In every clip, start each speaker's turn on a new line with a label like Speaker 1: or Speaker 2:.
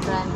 Speaker 1: brand.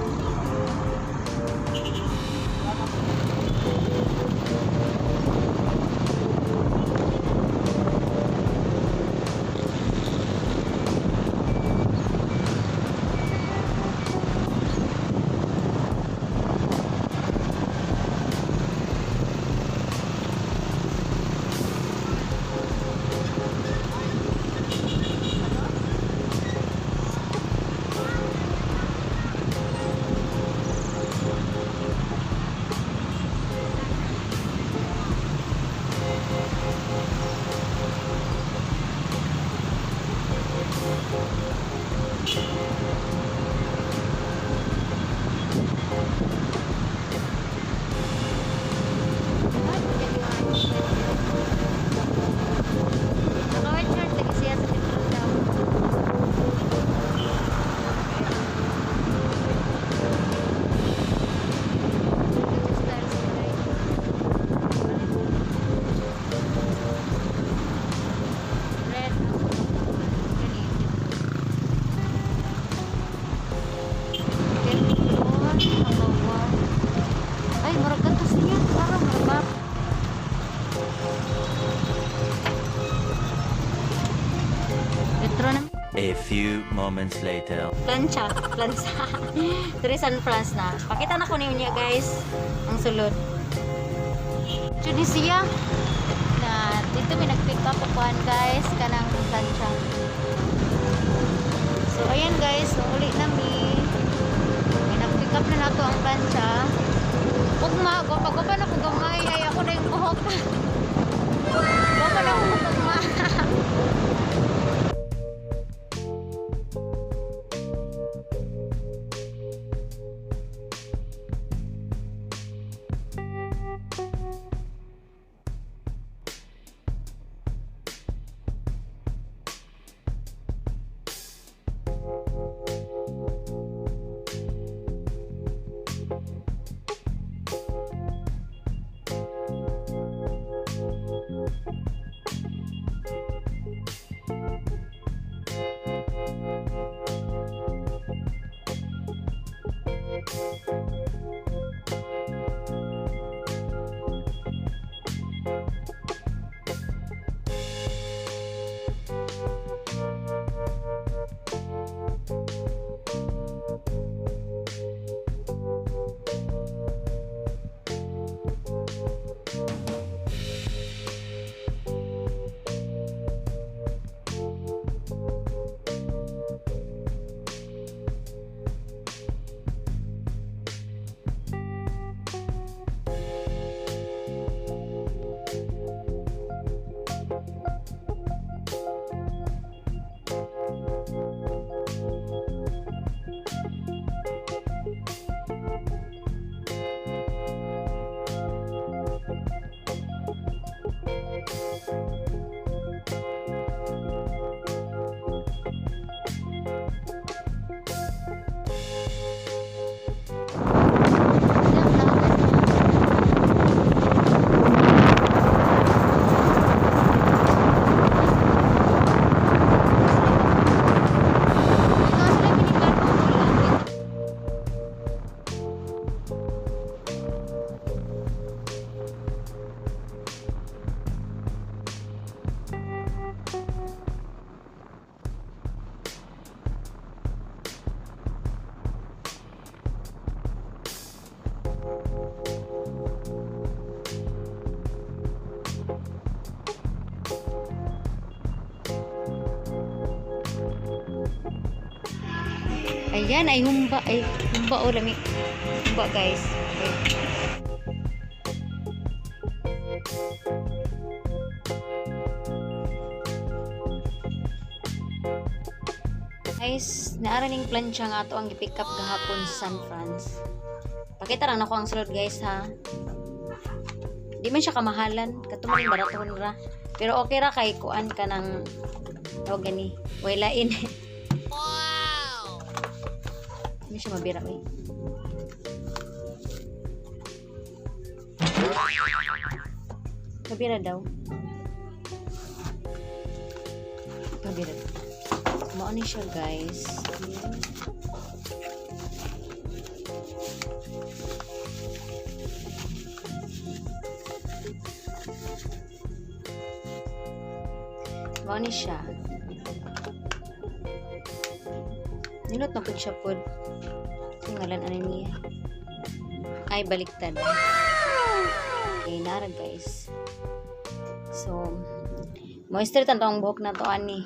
Speaker 2: A few moments later.
Speaker 1: Plancha. 3 sunflowers na. Pakita na ko niya guys. Ang sulod. Tunisia. Na dito may nag-pick up upuan guys. Kanang plancha. So ayan guys. So uli na mi. May nag-pick up na nato ang plancha. Ugma. Gupa na ko gamay. Ay ako na yung buhok. Gupa na ko ugma. Ayan ay humba o lami. Humba guys. Okay. Guys, naara ning plancha nga ato ang gi-pick up gahapon sa San Franz. Pakita ra nako ang sulod guys ha. Di man siya kamahalan, katuman baraton ra. Pero okay ra kay kuan ka ng tawag gani, waylain. Hindi siya mabira eh. Mabira daw. Mabira. Maano siya guys. Mao ni siya. Nindot na pud siya pod. Ngalan ano niya. Ay baliktad. Okay, nara guys. So, moisture tan tong buhok na to ani.